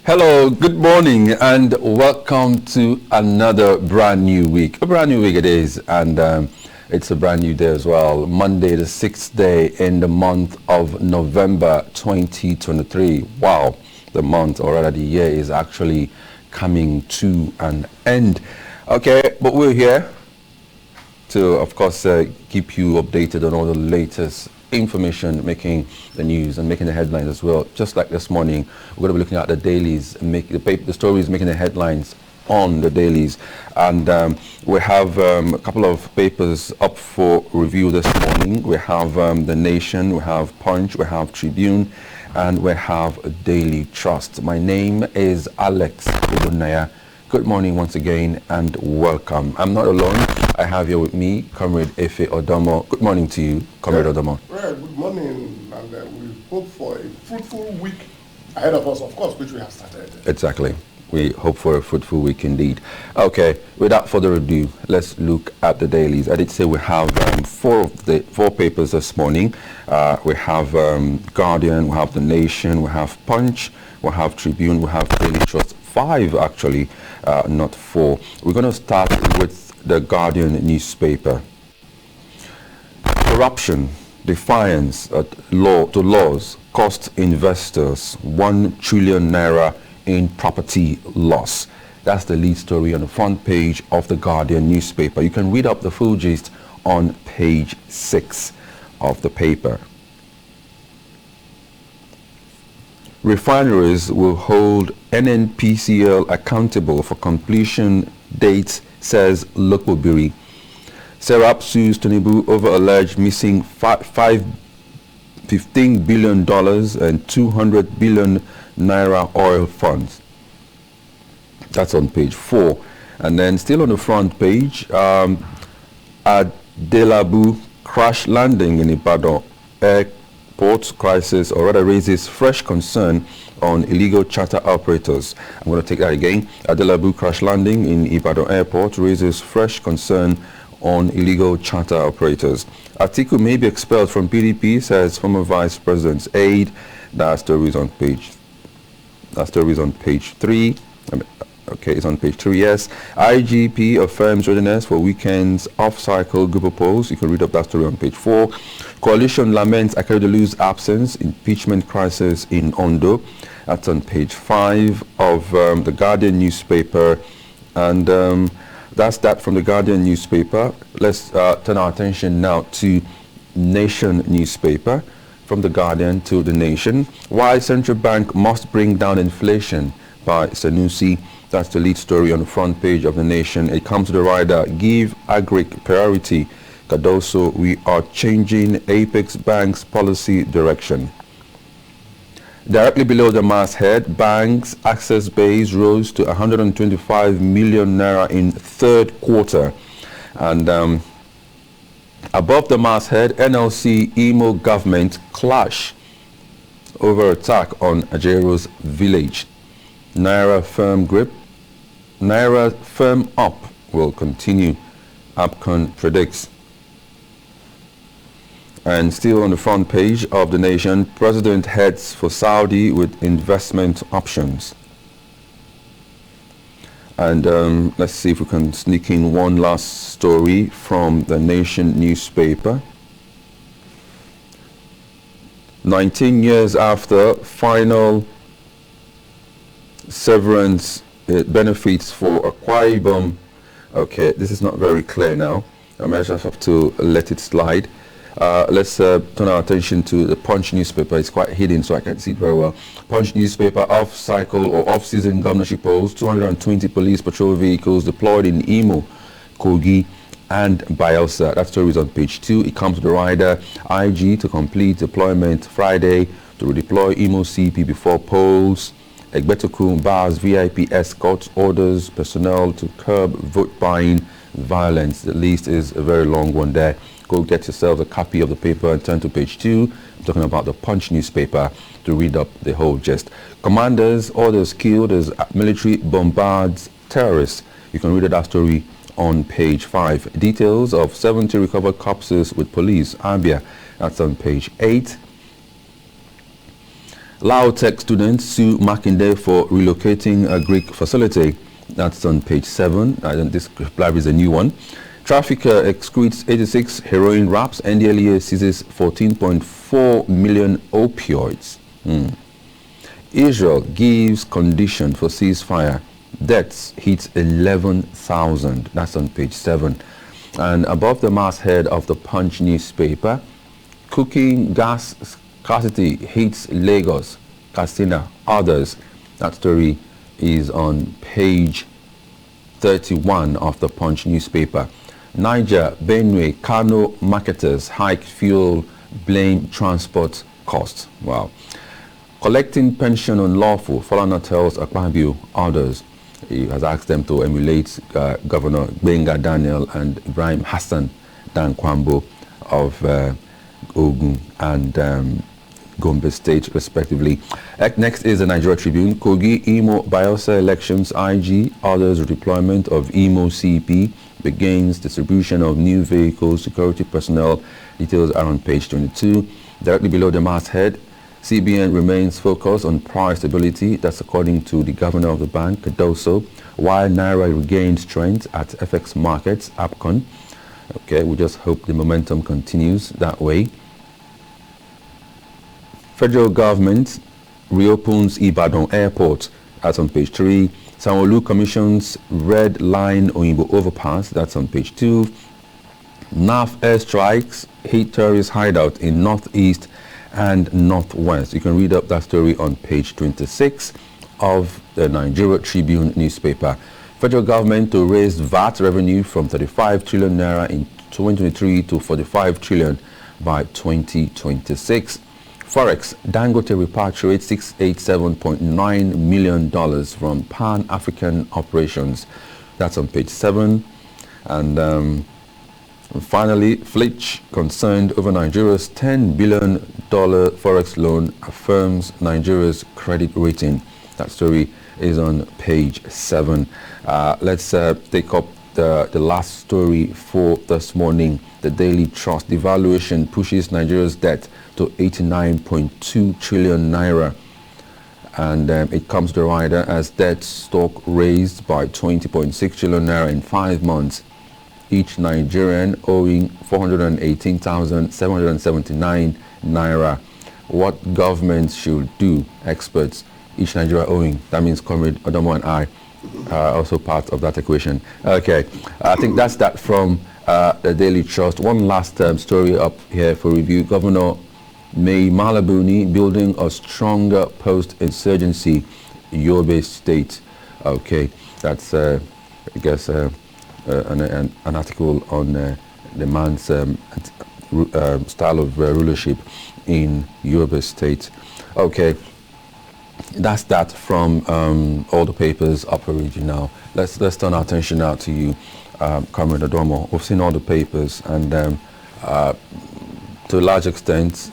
Hello, good morning, and welcome to another brand new week. A brand new week it is, and it's a brand new day as well. Monday, the 6th day in the month of November 2023. Wow, the month, or rather the year, is actually coming to an end. Okay, but we're here to, of course, keep you updated on all the latest information making the news and making the headlines as well. Just like this morning, we're going to be looking at the dailies, the stories making the headlines on the dailies, and we have a couple of papers up for review this morning. We have The Nation, we have Punch, we have Tribune, and we have Daily Trust. My name is Alex Obunaya. Good morning once again and welcome. I'm not alone. I have here with me Comrade Efe Odomo. Good morning to you, Comrade Odomo. Well, good morning, and we hope for a fruitful week ahead of us, of course, which we have started. Exactly. We hope for a fruitful week indeed. Okay, without further ado, let's look at the dailies. I did say we have four papers this morning. We have Guardian, we have The Nation, we have Punch, we have Tribune, we have Daily Trust. 5 actually, not 4. We're going to start with the Guardian newspaper. Corruption, defiance to laws cost investors 1 trillion naira in property loss. That's the lead story on the front page of the Guardian newspaper. You can read up the full gist on page 6 of the paper. Refineries will hold NNPCL accountable for completion dates, says Lokobiri. Serap sues Tinubu over alleged missing $15 billion and 200 billion naira oil funds. That's on page 4. And then still on the front page, at Delabu crash landing in Ibadan airport crisis, or rather raises fresh concern on illegal charter operators. I'm going to take that again. Adelabu crash landing in Ibadan airport raises fresh concern on illegal charter operators. Atiku may be expelled from PDP, says former Vice President's aide. That story is on page 3. Okay, it's on page 3, yes. IGP affirms readiness for weekend's off-cycle group polls. You can read up that story on page 4. Coalition laments Akeredolu's absence, impeachment crisis in Ondo. That's on page 5 of the Guardian newspaper. And that's that from the Guardian newspaper. Let's turn our attention now to Nation newspaper. From the Guardian to the Nation. Why Central Bank must bring down inflation by Sanusi. That's the lead story on the front page of the Nation. It comes to the rider, give agric priority. Cardoso, we are changing Apex Bank's policy direction. Directly below the masthead, banks' access base rose to 125 million naira in third quarter. And above the masthead, NLC Imo government clash over attack on Ajero's village. Naira firm grip. Naira firm up will continue, APCON predicts. And still on the front page of the Nation, President heads for Saudi with investment options. And let's see if we can sneak in one last story from the Nation newspaper. 19 years after final severance benefits for Akwa Ibom. Okay, this is not very clear now. I might just have to let it slide. Let's turn our attention to the Punch newspaper. It's quite hidden, so I can't see it very well. Punch newspaper, off-cycle or off-season governorship polls, 220 police patrol vehicles deployed in Imo, Kogi, and Bayelsa. That story is on page 2. It comes to the rider, IG to complete deployment Friday to redeploy Imo CP before polls. Egbetoku bars VIP escorts, orders personnel to curb vote buying violence. The list is a very long one there. Go get yourself a copy of the paper and turn to page 2. I'm talking about the Punch newspaper to read up the whole gist. Commanders, orders killed as military bombards terrorists. You can read that story on page 5. Details of 70 recovered corpses with police, Abia. That's on page 8. Lautech students sue Makinde for relocating a Greek facility. That's on page 7. This library is a new one. Trafficker excretes 86 heroin wraps. NDLEA seizes 14.4 million opioids. Israel gives condition for ceasefire. Deaths hits 11,000. That's on page 7. And above the masthead of the Punch newspaper, cooking gas scarcity hits Lagos, Katsina, others. That story is on page 31 of the Punch newspaper. Niger, Benue, Kano marketers hike fuel, blame transport costs. Wow. Collecting pension unlawful, Falana tells Akpabio others. He has asked them to emulate Governor Benga Daniel and Ibrahim Hassan Dan Kwambo of Ogun and Gombe State, respectively. Next is the Nigeria Tribune. Kogi Imo Bayelsa elections, IG orders redeployment of Imo CP, begins distribution of new vehicles, security personnel. Details are on page 22. Directly below the masthead, CBN remains focused on price stability. That's according to the governor of the bank, Cardoso, while Naira regains strength at FX markets, APCON. Okay, we just hope the momentum continues that way. Federal government reopens Ibadan Airport. That's on page 3. Sanwo-Olu commissions Red Line Oyinbo overpass. That's on page 2. NAF airstrikes hit terrorist hideout in northeast and northwest. You can read up that story on page 26 of the Nigeria Tribune newspaper. Federal government to raise VAT revenue from 35 trillion naira in 2023 to 45 trillion by 2026. Forex, Dangote repatriates $687.9 million from Pan-African operations. That's on page 7. And finally, Fitch, concerned over Nigeria's $10 billion Forex loan, affirms Nigeria's credit rating. That story is on page 7. Let's take up the last story for this morning. The Daily Trust, devaluation pushes Nigeria's debt to 89.2 trillion naira. And it comes to the rider as debt stock raised by 20.6 trillion naira in 5 months. Each Nigerian owing 418,779 naira. What government should do? Experts. Each Nigeria owing. That means Comrade Odomo and I are also part of that equation. Okay, I think that's that from the Daily Trust. One last story up here for review. Governor May Malabuni building a stronger post-insurgency Yobe State. Okay, that's I guess an article on the man's style of rulership in Yobe State. Okay, that's that from all the papers up region now. Let's turn our attention now to you, Comrade Adomo. We've seen all the papers, and to a large extent,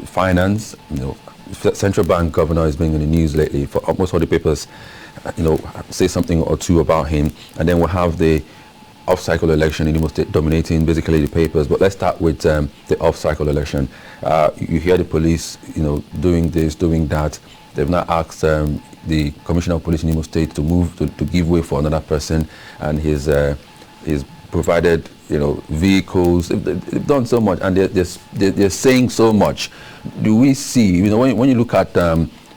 finance, central bank governor is being in the news lately. For almost all the papers, say something or two about him, and then we'll have the off-cycle election in Imo State dominating basically the papers. But let's start with the off-cycle election. You hear the police, doing this, doing that. They've now asked the Commissioner of Police in Imo State to move to give way for another person, and he's provided vehicles. They've done so much, and they're saying so much. Do we see, when you look at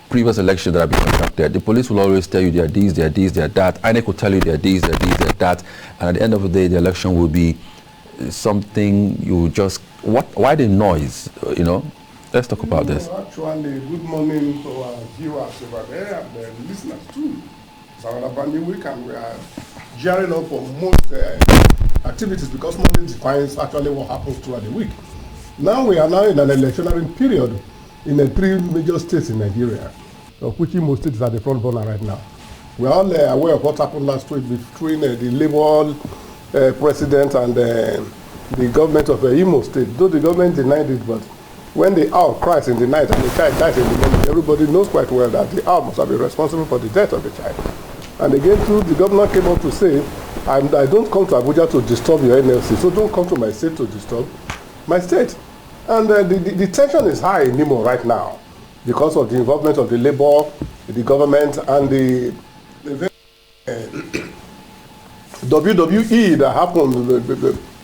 previous elections that have been conducted, the police will always tell you they are these, they are these, they are that. INEC will tell you they are these, they are these, they are that. And at the end of the day, the election will be something you just, why the noise, Let's talk about this. Actually, good morning to our viewers over there and the listeners too. It's another brand new week, and we are gearing up for most activities because Monday defines actually what happens throughout the week. Now we are now in an electionary period in the 3 major states in Nigeria, of which Imo State is at the front burner right now. We are all aware of what happened last week between the Labour president and the government of Imo State. Though the government denied it, but when the owl cries in the night and the child dies in the morning, everybody knows quite well that the owl must have been responsible for the death of the child. And again, too, the governor came up to say, I don't come to Abuja to disturb your NLC, so don't come to my state to disturb my state. And the tension is high in Imo right now because of the involvement of the Labour, the government, and the WWE that happened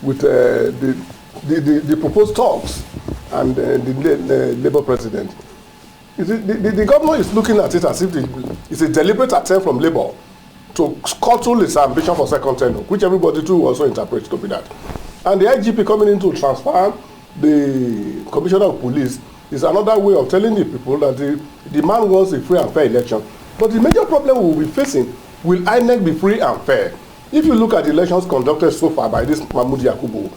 with the proposed talks and the Labour president. The governor is looking at it as if it's a deliberate attempt from Labour to scuttle its ambition for second tenure, which everybody too also interprets to be that. And the IGP coming in to transfer the commissioner of police is another way of telling the people that the man wants a free and fair election. But the major problem we'll be facing, will INEC be free and fair? If you look at the elections conducted so far by this Mahmoud Yakubu,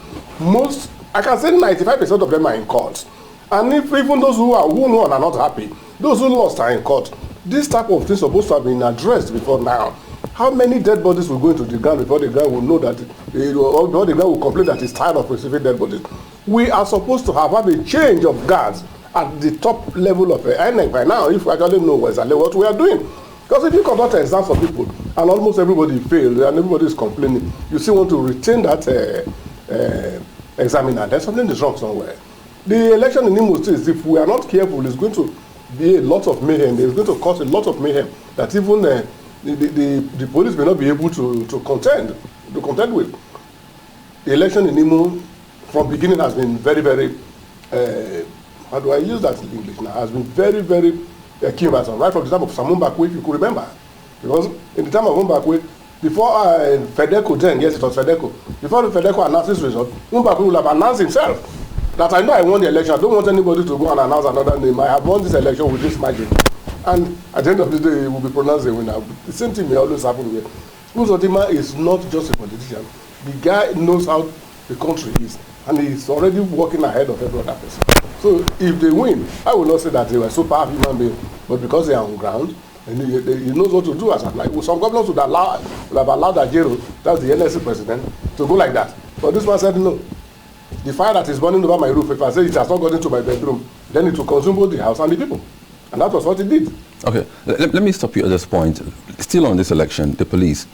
I can say 95% of them are in court. And if even those who won are not happy, those who lost are in court. This type of thing is supposed to have been addressed before now. How many dead bodies will go into the ground before the ground will know that, or before the ground will complain that it's tired of receiving dead bodies? We are supposed to have a change of guards at the top level of INEC by now, if we actually know exactly what we are doing. Because if you conduct exams for people and almost everybody failed and everybody is complaining, you still want to retain that examiner, then something is wrong somewhere. The election in Imo State, if we are not careful, is going to be a lot of mayhem. It's going to cause a lot of mayhem that even the police may not be able to contend with. The election in Imo from beginning has been very, very, how do I use that in English now, has been very, very cumbersome, right from the time of Samumbakwe, if you could remember. Because in the time of Mbakwe, before Fedeco then, yes, it was Fedeco, before the Fedeco announced his result, Mbakwe will have announced himself that I know I won the election. I don't want anybody to go and announce another name. I have won this election with this margin. And at the end of the day, it will be pronounced a winner. The same thing may always happen here. Uzodinma is not just a politician. The guy knows how the country is, and he's already working ahead of every other person. So if they win, I will not say that they were super powerful human beings, but because they are on ground, and he knows what to do as like some governors would have allowed Ajero, that's the NSC president, to go like that. But this man said no. The fire that is burning over my roof, if I say it has not got into my bedroom, then it will consume both the house and the people. And that was what it did. Okay, let me stop you at this point. Still on this election, the police,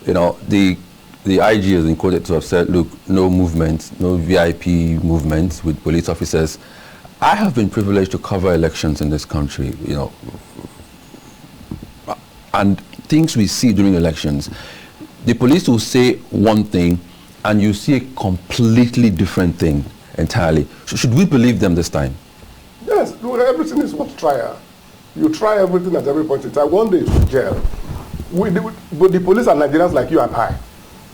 the IG has been quoted to have said, look, no movement, no VIP movements with police officers. I have been privileged to cover elections in this country, and things we see during elections. The police will say one thing, and you see a completely different thing entirely. So should we believe them this time? Yes, everything is worth trial. You try everything at every point in time. One day it's jail. But the police are Nigerians like you and I.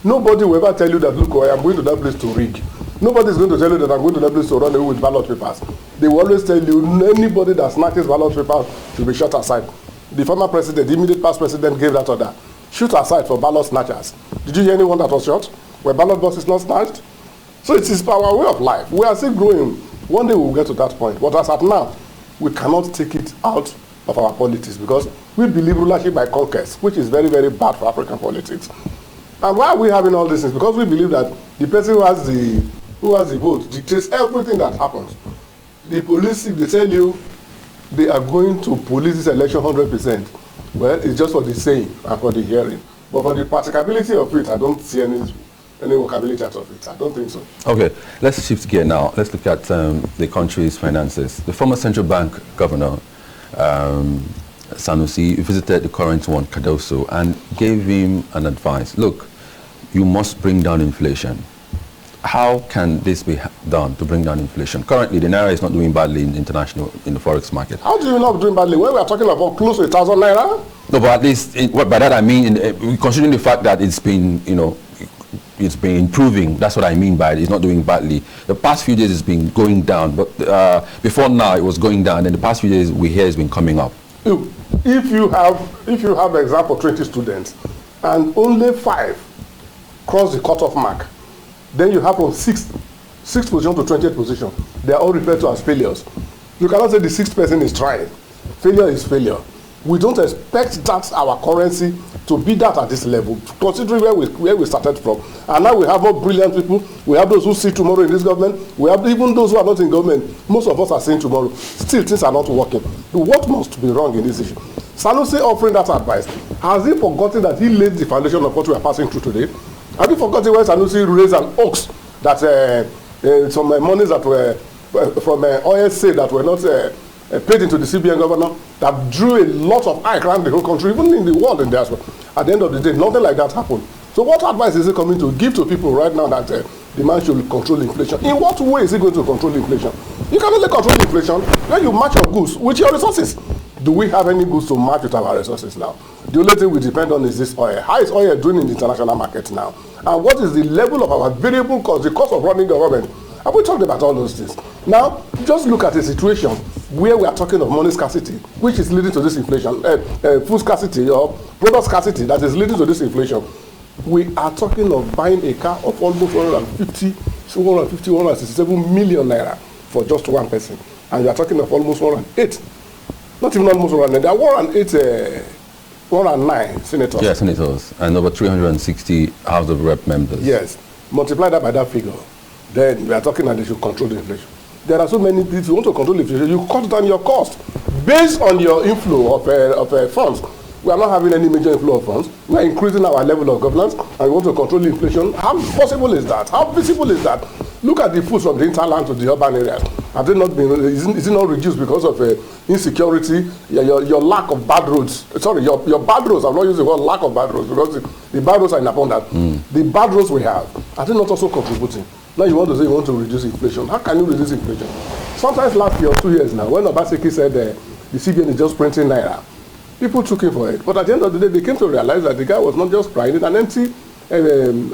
Nobody will ever tell you that, look, I am going to that place to rig. Nobody is going to tell you that I'm going to that place to run away with ballot papers. They will always tell you anybody that snatches ballot papers should be shot aside. The former president, the immediate past president, gave that order. Shoot aside for ballot snatchers. Did you hear anyone that was shot? Where ballot box is not snatched? So it is our way of life. We are still growing. One day we will get to that point. But as at now, we cannot take it out of our politics because we believe rulership by conquest, which is very, very bad for African politics. And why are we having all this? Is because we believe that the person who has the vote dictates everything that happens. The police, if they tell you they are going to police this election 100%, well, it's just for the saying and for the hearing. But for the practicability of it, I don't see any workability out of it. I don't think so. Okay, let's shift gear now. Let's look at the country's finances. The former central bank governor, Sanusi, visited the current one, Cardoso, and gave him an advice. Look, you must bring down inflation. How can this be done to bring down inflation? Currently, the Naira is not doing badly in the forex market. How do you not doing badly? When we are talking about close to 1,000 Naira? No, but at least, by that I mean, considering the fact that it's been, it's been improving. That's what I mean by it. It's not doing badly. The past few days it's been going down, but before now it was going down, and the past few days we hear it's been coming up. If you have an exam for 20 students, and only 5 cross the cutoff mark, then you have from 6th position to 20th position. They are all referred to as failures. You cannot say the 6th person is trying. Failure is failure. We don't expect that our currency to be that at this level, considering where we started from. And now we have more brilliant people. We have those who see tomorrow in this government. We have even those who are not in government. Most of us are seeing tomorrow. Still, things are not working. What must be wrong in this issue? Sanusi offering that advice. Has he forgotten that he laid the foundation of what we are passing through today? Have you forgotten when Sanusi raised an ox that some monies that were from OSA that were not paid into the CBN governor, that drew a lot of eye around the whole country, even in the world in diaspora. At the end of the day, nothing like that happened. So what advice is he coming to give to people right now that the man should control inflation? In what way is he going to control inflation? You can only control inflation when you match your goods with your resources. Do we have any goods to match with our resources now? The only thing we depend on is this oil. How is oil doing in the international market now? And what is the level of our variable cost, the cost of running government? And we talked about all those things. Now, just look at a situation where we are talking of money scarcity, which is leading to this inflation, food scarcity or product scarcity that is leading to this inflation. We are talking of buying a car of almost 167 million naira for just one person. And we are talking of almost 108. Not even almost 108. There are 108, 109 senators. Yeah, senators. And over 360 House of Rep members. Yes. Multiply that by that figure. Then we are talking that they should control the inflation. There are so many things. If you want to control inflation, you cut down your cost based on your inflow of funds. We are not having any major inflow of funds. We are increasing our level of governance, and we want to control inflation. How possible is that? How visible is that? Look at the food from the hinterland to the urban areas. Have they not been? Is it not reduced because of insecurity? Your lack of bad roads. Sorry, your bad roads. I'm not using the word lack of bad roads because the bad roads are in abundance. The bad roads we have, are they not also contributing? Now you want to say you want to reduce inflation. How can you reduce inflation? Sometimes last year or 2 years now, when Obaseki said the CBN is just printing naira, people took him for it. But at the end of the day, they came to realize that the guy was not just crying in an empty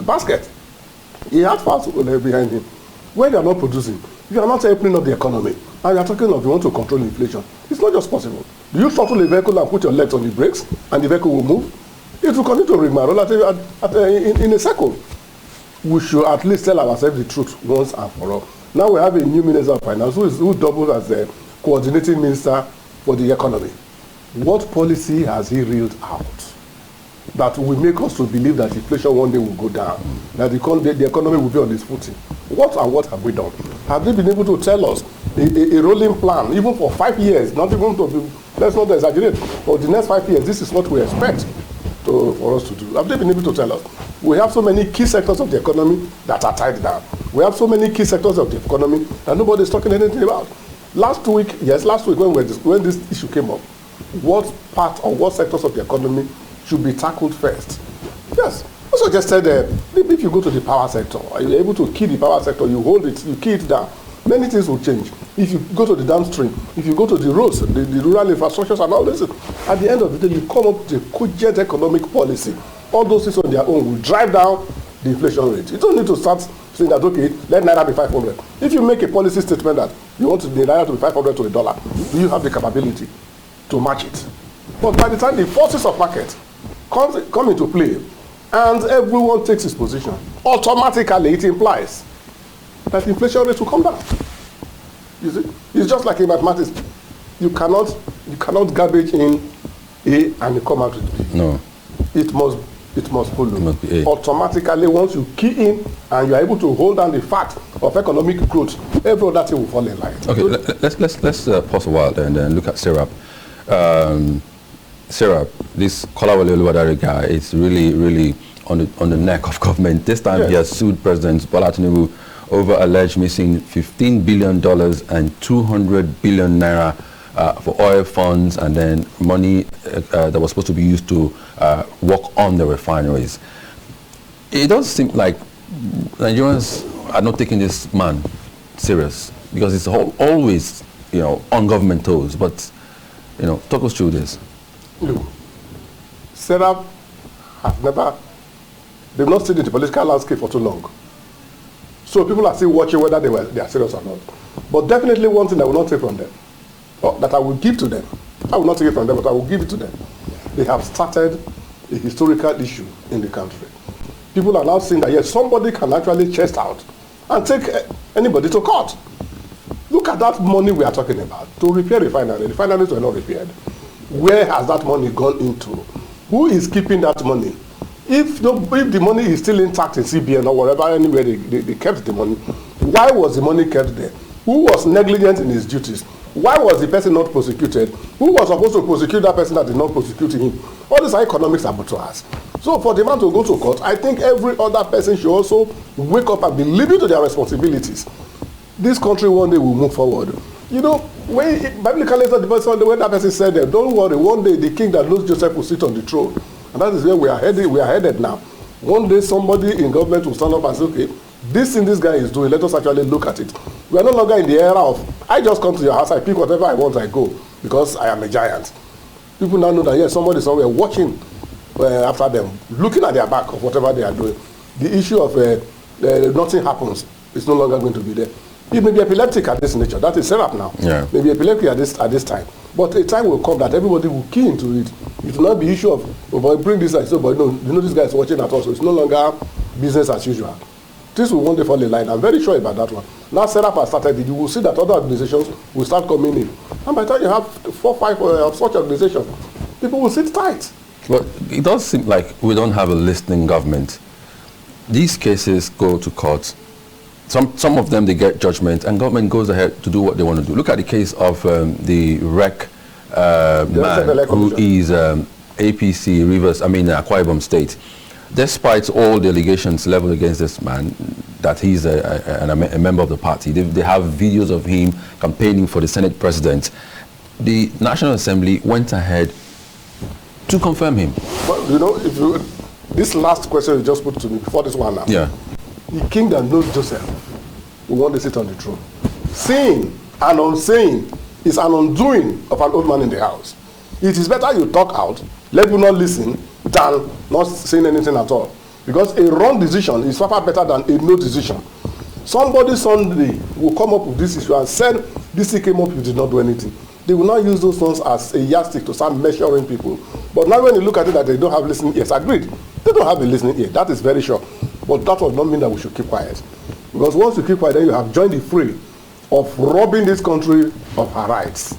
basket. He had fast behind him. When you are not producing, you are not opening up the economy, and you are talking of you want to control inflation, it's not just possible. Do you throttle a vehicle and put your legs on the brakes, and the vehicle will move? It will continue to rigmarole in a circle. We should at least tell ourselves the truth once and for all. Now we have a new Minister of Finance who doubles as the coordinating minister for the economy. What policy has he reeled out that will make us to believe that inflation one day will go down, that the economy will be on its footing? What have we done? Have they been able to tell us a rolling plan, even for 5 years, not even to be, let's not exaggerate, for the next 5 years, this is what we expect for us to do? Have they been able to tell us? We have so many key sectors of the economy that are tied down. We have so many key sectors of the economy that nobody is talking anything about. Last week when this issue came up, what part or what sectors of the economy should be tackled first? Yes. I suggested if you go to the power sector, are you able to key the power sector, you hold it, you key it down, many things will change. If you go to the downstream, if you go to the roads, the rural infrastructures and all this, at the end of the day, you come up with a cogent economic policy. All those things on their own will drive down the inflation rate. You don't need to start saying that, okay, let Naira be 500. If you make a policy statement that you want the Naira to be 500 to a dollar, do you have the capability to match it? But by the time the forces of market come into play and everyone takes his position, automatically it implies that inflation rate will come down. You see? It's just like in mathematics. You cannot garbage in A and you come out with B. No. It must follow. It must be A. Automatically, once you key in and you are able to hold down the fact of economic growth, every other thing will fall in line. Okay, let's pause a while and then look at syrup. Syrup, this Kolawole Oluwadare guy is really on the neck of government. This time, yes, he has sued President Bola Tinubu over alleged missing $15 billion and 200 billion naira for oil funds and then money that was supposed to be used to work on the refineries. It does seem like Nigerians are not taking this man serious because it's always, on government toes. But, talk us through this. Look, Serap they've not stayed in the political landscape for too long. So people are still watching whether they are serious or not. But definitely one thing I will not take from them, or that I will give to them, I will not take it from them, but I will give it to them. They have started a historical issue in the country. People are now saying that yes, somebody can actually chest out and take anybody to court. Look at that money we are talking about to repair refineries. The refineries were not repaired. Where has that money gone into? Who is keeping that money? If the money is still intact in CBN or wherever, anywhere they kept the money, why was the money kept there? Who was negligent in his duties? Why was the person not prosecuted? Who was supposed to prosecute that person that did not prosecute him? All these are economic saboteurs. So for the man to go to court, I think every other person should also wake up and be living to their responsibilities. this country one day will move forward. You know, when biblically when that person said that, don't worry, one day the king that knows Joseph will sit on the throne. And that is where we are headed now. One day somebody in government will stand up and say, okay, this thing this guy is doing, let us actually look at it. We are no longer in the era of, I just come to your house, I pick whatever I want, I go, because I am a giant. People now know that, yes, somebody is somewhere watching after them, looking at their back of whatever they are doing. The issue of nothing happens is no longer going to be there. It may be epileptic at this nature. That is set up now. Yeah. Maybe epileptic at this time. But a time will come that everybody will key into it. It will not be issue of, oh boy, bring this, I say, but no, you know this guy is watching at us, so it's no longer business as usual. This will one day fall in line. I'm very sure about that one. Now setup has started, you will see that other organizations will start coming in. And by the time you have 4 or 5 of such organizations, people will sit tight. But it does seem like we don't have a listening government. These cases go to court. Some of them, they get judgment, and government goes ahead to do what they want to do. Look at the case of the REC man who is APC Rivers, Akwa Ibom State. Despite all the allegations leveled against this man, that he's a member of the party, they have videos of him campaigning for the Senate president. The National Assembly went ahead to confirm him. But you know, this last question you just put to me before this one now. Yeah. The king that knows Joseph will want to sit on the throne. Saying and unsaying is an undoing of an old man in the house. It is better you talk out, let people not listen, than not saying anything at all. Because a wrong decision is far better than a no decision. Somebody someday will come up with this issue and said, this thing came up, you did not do anything. They will not use those ones as a yardstick to start measuring people. But now when you look at it that they don't have listening ears, agreed. They don't have a listening ear, that is very sure. But that does not mean that we should keep quiet. Because once you keep quiet, then you have joined the fray of robbing this country of her rights.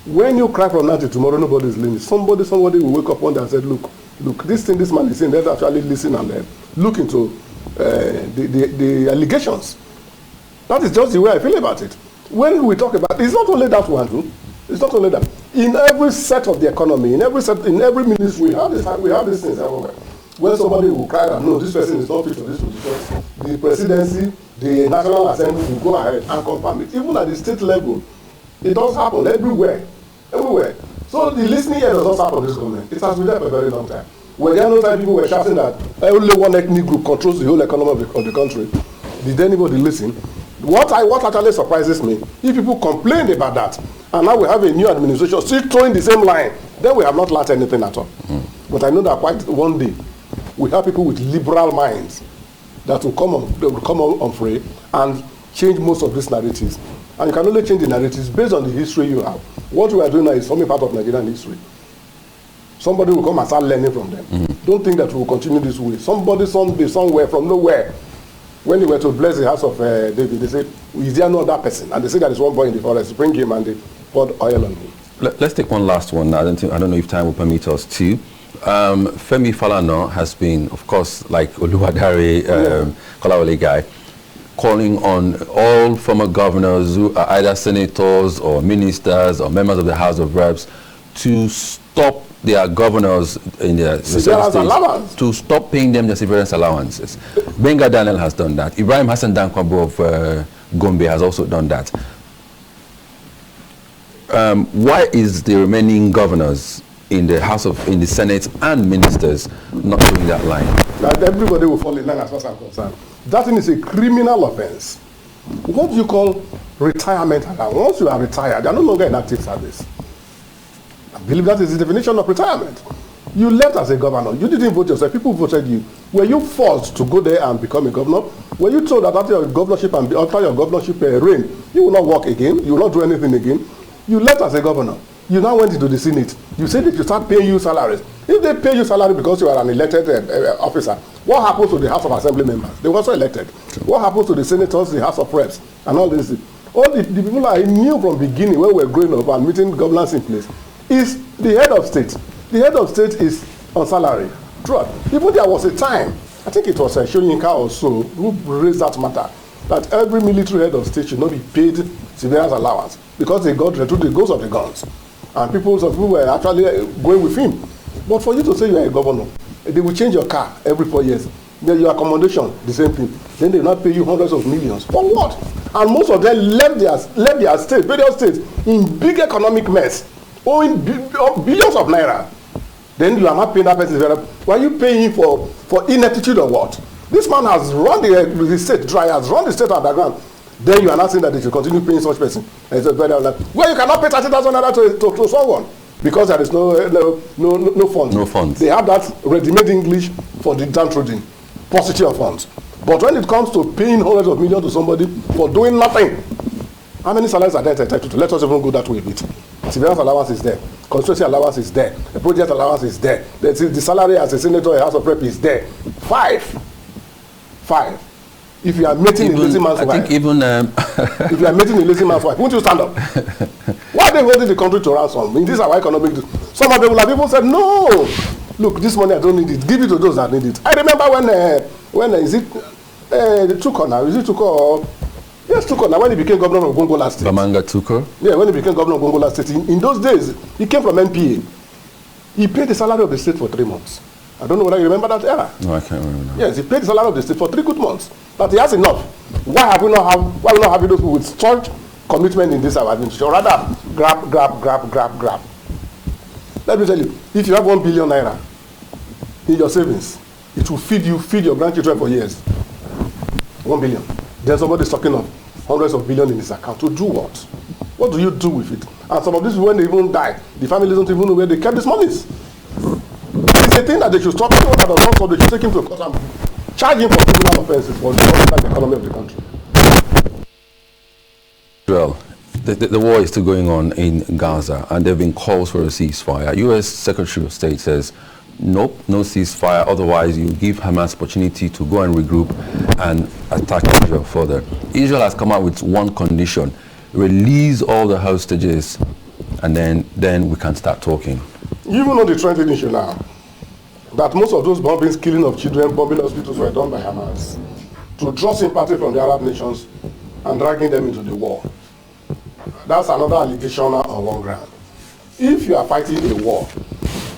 When you cry from now to tomorrow, nobody is listening. Somebody will wake up one day and say, look, this thing this man is saying, let's actually listen and then look into the allegations. That is just the way I feel about it. When we talk about, it's not only that one, too. It's not only that. In every set of the economy, in every ministry, we have these things everywhere. When somebody will cry that, no, this person is not fit for this position, the presidency, the National Assembly will go ahead and confirm it. Even at the state level, it does happen everywhere. So the listening here does not start from this government. It has been there for a very long time. When the other time people were shouting that only one ethnic group controls the whole economy of the country, did anybody listen? What actually surprises me, if people complained about that, and now we have a new administration still throwing the same line, then we have not learned anything at all. But I know that quite one day, we have people with liberal minds that will come on fray and change most of these narratives. And you can only change the narratives based on the history you have. What we are doing now is forming part of Nigerian history. Somebody will come and start learning from them. Don't think that we will continue this way. Somebody, someday, somewhere, from nowhere, when they were to bless the house of David, they said, is there no other person? And they said there is one boy in the forest. Bring him, and they poured oil on him. Let's take one last one. I don't know if time will permit us to. Femi Falana has been, of course, like Oluwadare Kolawole guy, calling on all former governors who are either senators or ministers or members of the House of Reps to stop their governors in their states to stop paying them their severance allowances. Benga Daniel has done that. Ibrahim Hassan Dankwabo of Gombe has also done that. Why is the remaining governors in the Senate and ministers not doing that line? That everybody will fall in line as far as I'm concerned. That thing is a criminal offense. What do you call retirement? Once you are retired, you are no longer in active service. I believe that is the definition of retirement. You left as a governor. You didn't vote yourself. People voted you. Were you forced to go there and become a governor? Were you told that after your governorship reign, you will not work again, you will not do anything again? You left as a governor. You now went into the Senate. You said that you start paying you salaries. If they pay you salary because you are an elected officer, what happens to the House of Assembly members? They were also elected. Sure. What happens to the senators, the House of Reps, and all this? All the people I knew from beginning when we were growing up and meeting governance in place is the head of state. The head of state is on salary. Throughout. Even there was a time, I think it was Shoyinka or so, who raised that matter, that every military head of state should not be paid severance allowance because they got through the ghost of the guns. And some people were actually going with him. But for you to say you are a governor, they will change your car every 4 years. Then your accommodation, the same thing. then they will not pay you hundreds of millions. For what? And most of them left their states, various states, in big economic mess, owing billions of naira. Then you are not paying that person. Why are you paying him for ineptitude or what? This man has run the state dry, has run the state underground. Then you are not saying that they should continue paying such person. And it's very well, you cannot pay 30,000 naira to someone because there is no funds. No funds. They have that ready-made English for the downtrodden, paucity of funds. But when it comes to paying hundreds of millions to somebody for doing nothing, how many salaries are they entitled to? Let us even go that way a bit. Civilians allowance is there. Constituency allowance is there. The project allowance is there. The salary as a senator or House of Rep is there. Five. If you are meeting a lazy man's wife. I think even if you are meeting a lazy man's wife, won't you stand up? Why are they holding the country to ransom? In this our economic. Some of them will have even said, no, look, this money I don't need it. Give it to those that need it. I remember when is it Tuko now? Is it Tuko or yes, Tuko now when he became governor of Gongola State. Bamanga Tuko? Yeah, when he became governor of Gongola State. In those days, he came from NPA. He paid the salary of the state for 3 months. I don't know whether you remember that era. No, I can't remember. Yes, he paid the salary of the state for 3 good months. But he has enough. Why are we not having those people with such commitment in this our administration? Rather, grab. Let me tell you, if you have 1 billion naira in your savings, it will feed your grandchildren for years. 1 billion. Then somebody is talking of hundreds of billions in his account. To do what? What do you do with it? And some of these, when they even die, the families don't even know where they kept these monies. It's a thing that they should stop. Anyone that does not stop, they should take him to court and charge him for criminal offenses for the economy of the country. Well, the war is still going on in Gaza, and there have been calls for a ceasefire. U.S. Secretary of State says, nope, no ceasefire, otherwise you give Hamas opportunity to go and regroup and attack Israel further. Israel has come out with one condition: release all the hostages, and then we can start talking. You even know the trending issue now, that most of those bombings, killing of children, bombing hospitals were done by Hamas to draw sympathy from the Arab nations and dragging them into the war. That's another allegation on one ground. If you are fighting a war,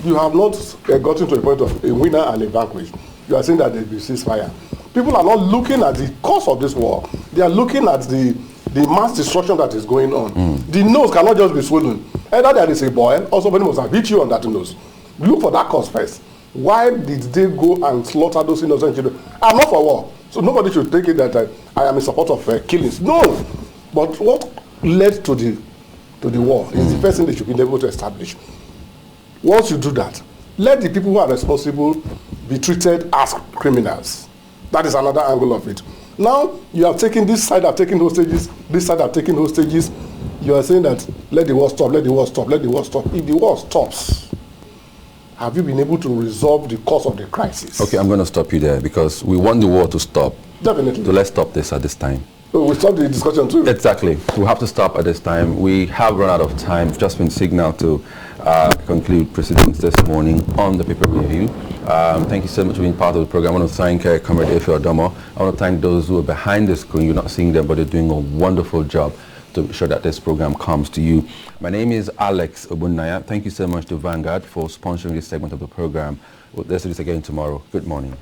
you have not gotten to a point of a winner and a vanquished. You are saying that there will be ceasefire. People are not looking at the cause of this war. They are looking at the mass destruction that is going on. The nose cannot just be swollen. Either there is a boil, or somebody must have hit you on that nose. Look for that cause first. Why did they go and slaughter those innocent children? I'm not for war, so nobody should take it that I am in support of killings. No, but what led to the war is the first thing they should be able to establish. Once you do that, let the people who are responsible be treated as criminals. That is another angle of it. Now you have taken this side, have taken hostages, this side have taken hostages. You are saying that let the war stop, let the war stop, let the war stop. If the war stops, have you been able to resolve the cause of the crisis? Okay, I'm going to stop you there because we want the war to stop. Definitely. So let's stop this at this time. So we stop the discussion too? Exactly. We have to stop at this time. We have run out of time. We've just been signaled to conclude proceedings this morning on the paper review. Thank you so much for being part of the program. I want to thank Comrade Efe Odomo. I want to thank those who are behind the screen. You're not seeing them, but they're doing a wonderful job to ensure that this program comes to you. My name is Alex Obunnaya. Thank you so much to Vanguard for sponsoring this segment of the program. Let's do this again tomorrow. Good morning.